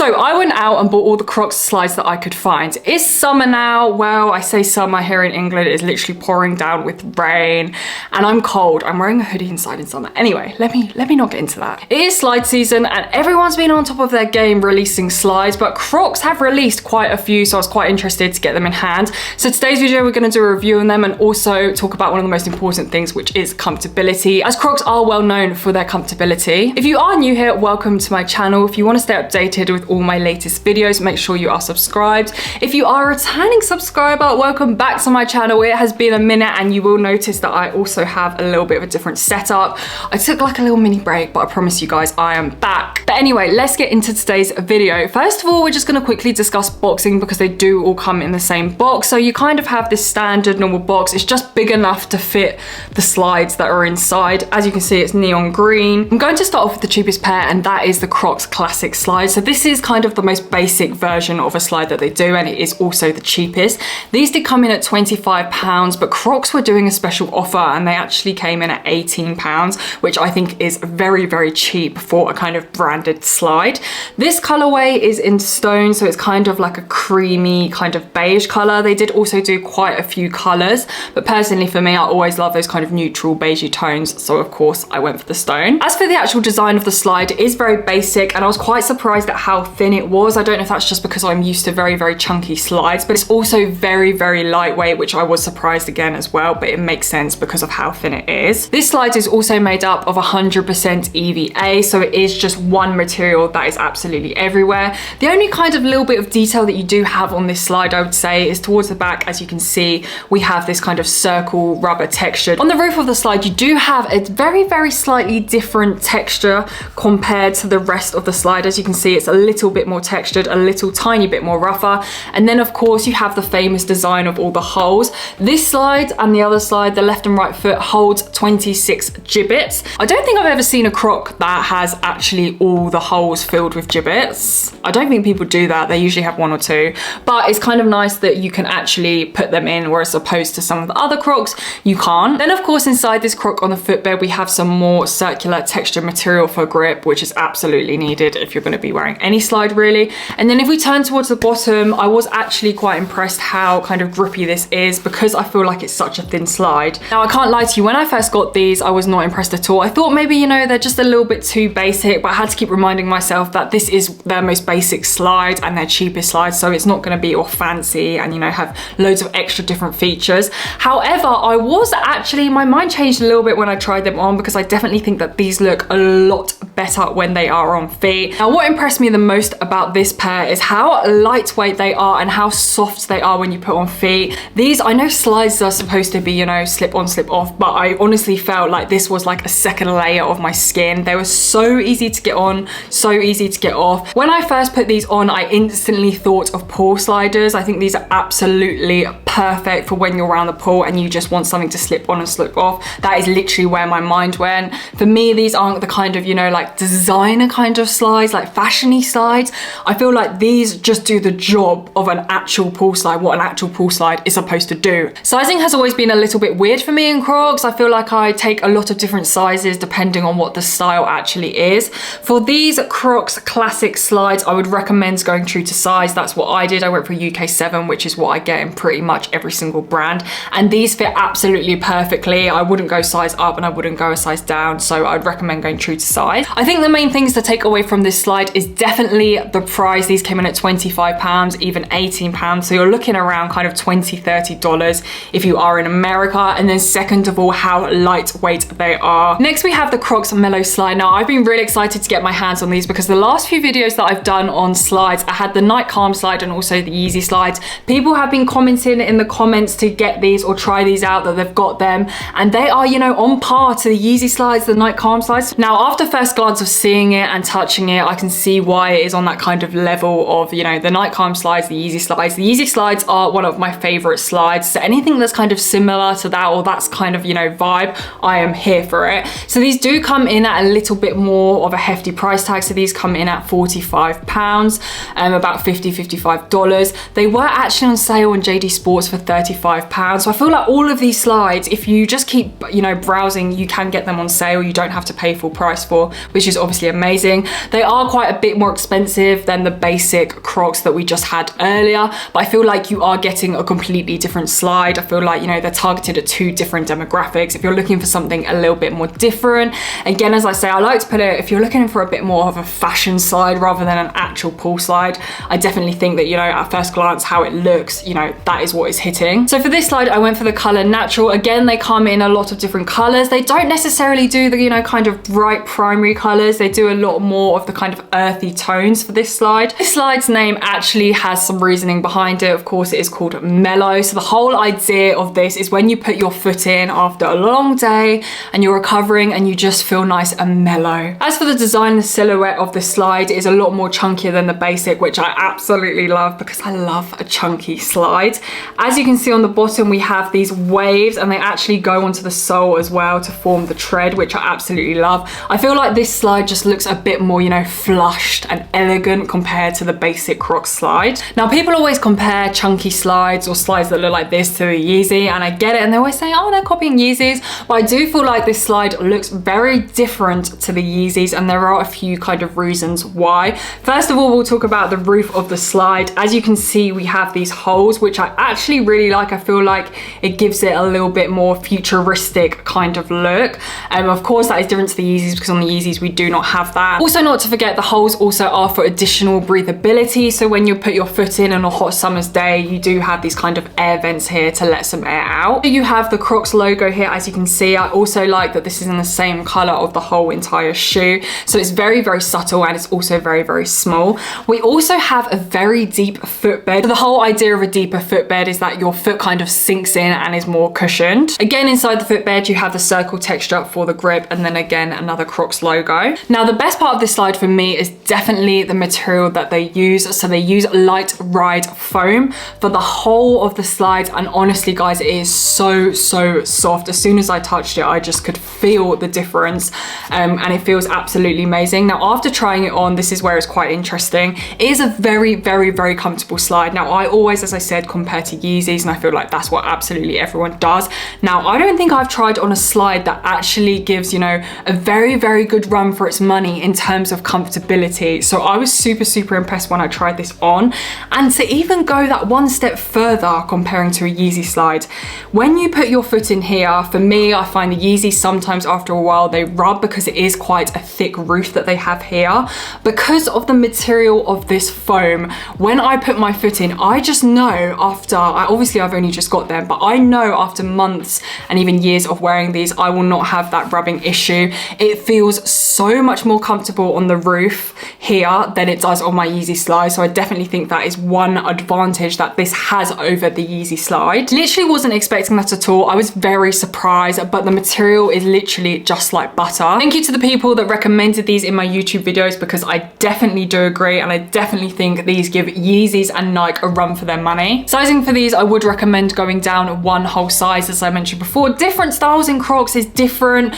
So I went out and bought all the Crocs slides that I could find. It's summer now. Well, I say summer here in England. It's literally pouring down with rain and I'm cold. I'm wearing a hoodie inside in summer. Anyway, let me not get into that. It is slide season and everyone's been on top of their game releasing slides, but Crocs have released quite a few, so I was quite interested to get them in hand. So today's video, we're going to do a review on them and also talk about one of the most important things, which is comfortability, as Crocs are well known for their comfortability. If you are new here, welcome to my channel. If you want to stay updated with all my latest videos, make sure you are subscribed. If you are a returning subscriber, welcome back to my channel. It has been a minute and you will notice that I also have a little bit of a different setup. I took like a little mini break, but I promise you guys I am back. But anyway, let's get into today's video. First of all, we're just going to quickly discuss boxing because they do all come in the same box. So you kind of have this standard normal box. It's just big enough to fit the slides that are inside. As you can see, it's neon green. I'm going to start off with the cheapest pair, and that is the Crocs Classic slide. So this is kind of the most basic version of a slide that they do, and it is also the cheapest. These did come in at £25, but Crocs were doing a special offer and they actually came in at £18, which I think is very, very cheap for a kind of branded slide. This colorway is in stone, so it's kind of like a creamy kind of beige color. They did also do quite a few colors, but personally for me, I always love those kind of neutral beigey tones, so of course I went for the stone. As for the actual design of the slide, it is very basic and I was quite surprised at how thin it was. I don't know if that's just because I'm used to very, very chunky slides, but it's also very, very lightweight, which I was surprised again as well, but it makes sense because of how thin it is. This slide is also made up of 100% EVA, so it is just one material that is absolutely everywhere. The only kind of little bit of detail that you do have on this slide, I would say, is towards the back. As you can see, we have this kind of circle rubber texture. On the roof of the slide, you do have a very, very slightly different texture compared to the rest of the slide. As you can see, it's a little bit more textured, a little tiny bit more rougher. And then of course you have the famous design of all the holes. This slide and the other slide, the left and right foot, holds 26 gibbets. I don't think I've ever seen a Croc that has actually all the holes filled with gibbets. I don't think people do that. They usually have one or two, but it's kind of nice that you can actually put them in, whereas opposed to some of the other Crocs, you can't. Then of course inside this Croc on the footbed, we have some more circular texture material for grip, which is absolutely needed if you're going to be wearing any slide really. And then if we turn towards the bottom, I was actually quite impressed how kind of grippy this is because I feel like it's such a thin slide. Now I can't lie to you, when I first got these, I was not impressed at all. I thought maybe, you know, they're just a little bit too basic, but I had to keep reminding myself that this is their most basic slide and their cheapest slide, so it's not going to be all fancy and, you know, have loads of extra different features. However, I was actually, my mind changed a little bit when I tried them on because I definitely think that these look a lot better when they are on feet. Now what impressed me the most about this pair is how lightweight they are and how soft they are when you put on feet. These, I know slides are supposed to be, you know, slip on, slip off, but I honestly felt like this was like a second layer of my skin. They were so easy to get on, so easy to get off. When I first put these on, I instantly thought of pool sliders. I think these are absolutely perfect for when you're around the pool and you just want something to slip on and slip off. That is literally where my mind went. For me, these aren't the kind of, you know, like designer kind of slides, like fashiony slides. I feel like these just do the job of an actual pool slide, what an actual pool slide is supposed to do. Sizing has always been a little bit weird for me in Crocs. I feel like I take a lot of different sizes depending on what the style actually is. For these Crocs Classic slides, I would recommend going true to size. That's what I did. I went for UK 7, which is what I get in pretty much every single brand, and these fit absolutely perfectly. I wouldn't go size up and I wouldn't go a size down, so I'd recommend going true to size. I think the main things to take away from this slide is definitely the price. These came in at £25, even £18, so you're looking around kind of $20–30 if you are in America. And then second of all, how lightweight they are. Next we have the Crocs Mellow slide. Now I've been really excited to get my hands on these because the last few videos that I've done on slides, I had the Night Calm slide and also the Yeezy slides. People have been commenting in the comments to get these or try these out, that they've got them, and they are, you know, on par to the Yeezy slides, the Night Calm slides. Now after first glance of seeing it and touching it, I can see why it is on that kind of level of, you know, the Night Calm slides, the Yeezy slides. The Yeezy slides are one of my favorite slides, so anything that's kind of similar to that or that's kind of, you know, vibe, I am here for it. So these do come in at a little bit more of a hefty price tag. So these come in at £45, about $50–55. They were actually on sale on JD Sports for £35. So I feel like all of these slides, if you just keep, you know, browsing, you can get them on sale. You don't have to pay full price for, which is obviously amazing. They are quite a bit more expensive expensive than the basic Crocs that we just had earlier, but I feel like you are getting a completely different slide. I feel like, you know, they're targeted at two different demographics. If you're looking for something a little bit more different, again, as I say, I like to put it, if you're looking for a bit more of a fashion slide rather than an actual pull slide, I definitely think that, you know, at first glance, how it looks, you know, that is what is hitting. So for this slide, I went for the color Natural. Again, they come in a lot of different colors. They don't necessarily do the, you know, kind of bright primary colors. They do a lot more of the kind of earthy tones for this slide. This slide's name actually has some reasoning behind it. Of course, it is called Mellow. So the whole idea of this is when you put your foot in after a long day and you're recovering and you just feel nice and mellow. As for the design, the silhouette of the slide is a lot more chunkier than the basic, which I absolutely love because I love a chunky slide. As you can see on the bottom, we have these waves and they actually go onto the sole as well to form the tread, which I absolutely love. I feel like this slide just looks a bit more, you know, flushed and elegant compared to the basic Crocs slide. Now, people always compare chunky slides or slides that look like this to the Yeezy, and I get it, and they always say, oh, they're copying Yeezys, but I do feel like this slide looks very different to the Yeezys, and there are a few kind of reasons why. First of all, we'll talk about the roof of the slide. As you can see, we have these holes, which I actually really like. I feel like it gives it a little bit more futuristic kind of look. Of course, that is different to the Yeezys because on the Yeezys, we do not have that. Also, not to forget, the holes also are for additional breathability. So when you put your foot in on a hot summer's day, you do have these kind of air vents here to let some air out. You have the Crocs logo here, as you can see. I also like that this is in the same color of the whole entire shoe. So it's very, very subtle, and it's also very, very small. We also have a very deep footbed. So the whole idea of a deeper footbed is that your foot kind of sinks in and is more cushioned. Again, inside the footbed, you have the circle texture for the grip, and then again, another Crocs logo. Now, the best part of this slide for me is definitely the material that they use. So they use light ride foam for the whole of the slide, and honestly, guys, it is so soft. As soon as I touched it, I just could feel the difference, and it feels absolutely amazing. Now, after trying it on, this is where it's quite interesting. It is a very, very, very comfortable slide. Now, I always, as I said, compare to Yeezys, and I feel like that's what absolutely everyone does. Now, I don't think I've tried on a slide that actually gives, you know, a very, very good run for its money in terms of comfortability. So I was super impressed when I tried this on. And to even go that one step further comparing to a Yeezy slide, when you put your foot in here, for me, I find the Yeezys sometimes after a while they rub because it is quite a thick roof that they have here. Because of the material of this foam, when I put my foot in, I just know after, obviously I've only just got them, but I know after months and even years of wearing these, I will not have that rubbing issue. It feels so much more comfortable on the roof here than it does on my Yeezy slide. So I definitely think that is one advantage that this has over the Yeezy slide. Literally wasn't expecting that at all. I was very surprised, but the material is literally just like butter. Thank you to the people that recommended these in my YouTube videos because I definitely do agree, and I definitely think these give Yeezys and Nike a run for their money. Sizing for these, I would recommend going down one whole size, as I mentioned before. Different styles in Crocs is different.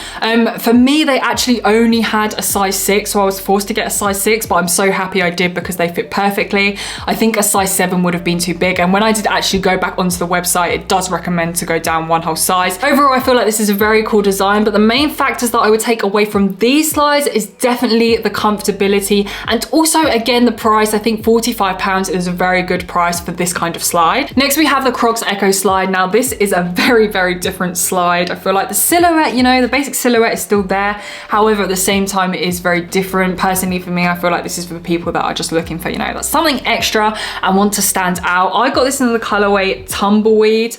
For me, they actually only had a size 6, so I was forced to get a size 6, but I'm so happy I did because they fit perfectly. I think a size 7 would have been too big, and when I did actually go back onto the website, it does recommend to go down one whole size. Overall, I feel like this is a very cool design, but the main factors that I would take away from these slides is definitely the comfortability, and also again the price. I think £45 is a very good price for this kind of slide. Next, we have the Crocs Echo slide. Now, this is a very, very different slide. I feel like the silhouette, you know, the basic silhouette is still there. However, at the same time, it is very different. Personally, for me, I feel like this is for the people that are just looking for, you know, that's something extra and want to stand out. I got this in the colorway Tumbleweed,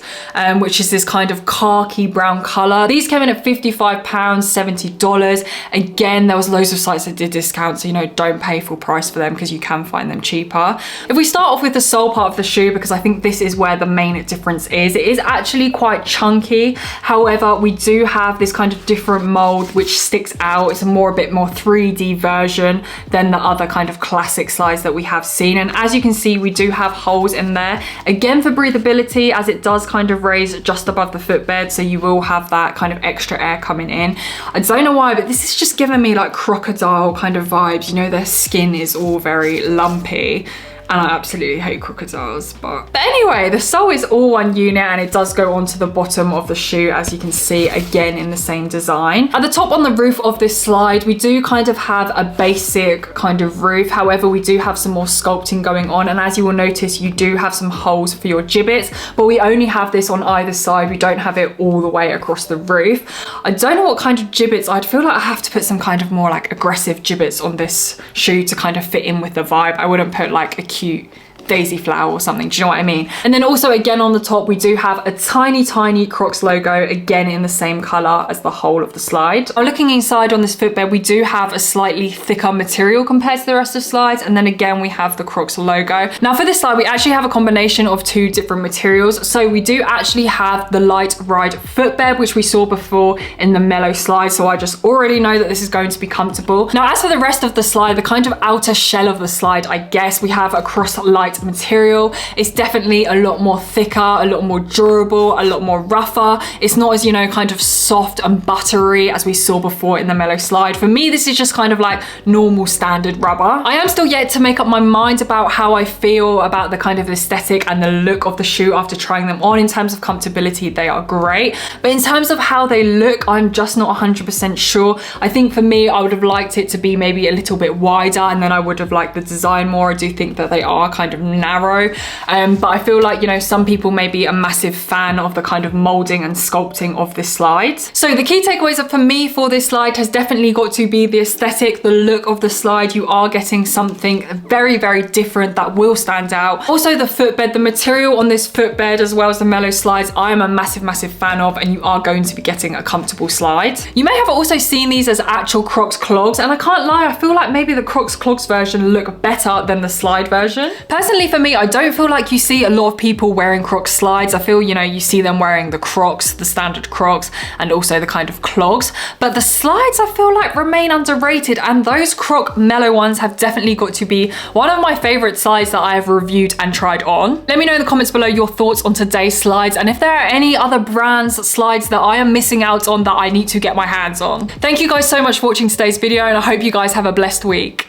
which is this kind of khaki brown color. These came in at £55, $70. Again, there was loads of sites that did discounts, so, you know, don't pay full price for them because you can find them cheaper. If we start off with the sole part of the shoe, because I think this is where the main difference is, it is actually quite chunky. However, we do have this kind of different mold which sticks out. It's a bit more 3D version than the other kind of classic slides that we have seen. And as you can see, we do have holes in there, again for breathability, as it does kind of raise just above the footbed, so you will have that kind of extra air coming in. I don't know why, but this is just giving me like crocodile kind of vibes. You know, their skin is all very lumpy, And I absolutely hate crocodiles, but anyway, the sole is all one unit and it does go onto the bottom of the shoe, as you can see, again in the same design. At the top on the roof of this slide, we do kind of have a basic kind of roof. However, we do have some more sculpting going on, and as you will notice, you do have some holes for your gibbets, but we only have this on either side. We don't have it all the way across the roof. I don't know what kind of gibbets. I'd feel like I have to put some kind of more like aggressive gibbets on this shoe to kind of fit in with the vibe. I wouldn't put like a cute daisy flower or something, do you know what I mean? And then also again on the top, we do have a tiny Crocs logo, again in the same color as the whole of the slide. Now looking inside on this footbed, we do have a slightly thicker material compared to the rest of the slides, and then again we have the Crocs logo. Now for this slide, we actually have a combination of two different materials. So we do actually have the light ride footbed, which we saw before in the mellow slide, so I just already know that this is going to be comfortable. Now as for the rest of the slide, the kind of outer shell of the slide, I guess we have a Crocs light material. It's definitely a lot more thicker, a lot more durable, a lot more rougher. It's not as, you know, kind of soft and buttery as we saw before in the mellow slide. For me, this is just kind of like normal standard rubber. I am still yet to make up my mind about how I feel about the kind of aesthetic and the look of the shoe after trying them on. In terms of comfortability, they are great, but in terms of how they look, I'm just not 100% sure. I think for me, I would have liked it to be maybe a little bit wider, and then I would have liked the design more. I do think that they are kind of narrow, but I feel like, you know, some people may be a massive fan of the kind of molding and sculpting of this slide. So the key takeaways for me for this slide has definitely got to be the aesthetic, the look of the slide. You are getting something very different that will stand out. Also the footbed, the material on this footbed as well as the mellow slides, I am a massive fan of, and you are going to be getting a comfortable slide. You may have also seen these as actual Crocs clogs, and I can't lie, I feel like maybe the Crocs clogs version look better than the slide version. Personally for me, I don't feel like you see a lot of people wearing Crocs slides. I feel, you know, you see them wearing the Crocs, the standard Crocs, and also the kind of clogs, but the slides I feel like remain underrated, and those Croc mellow ones have definitely got to be one of my favorite slides that I have reviewed and tried on. Let me know in the comments below your thoughts on today's slides, and if there are any other brands slides that I am missing out on that I need to get my hands on. Thank you guys so much for watching today's video, and I hope you guys have a blessed week.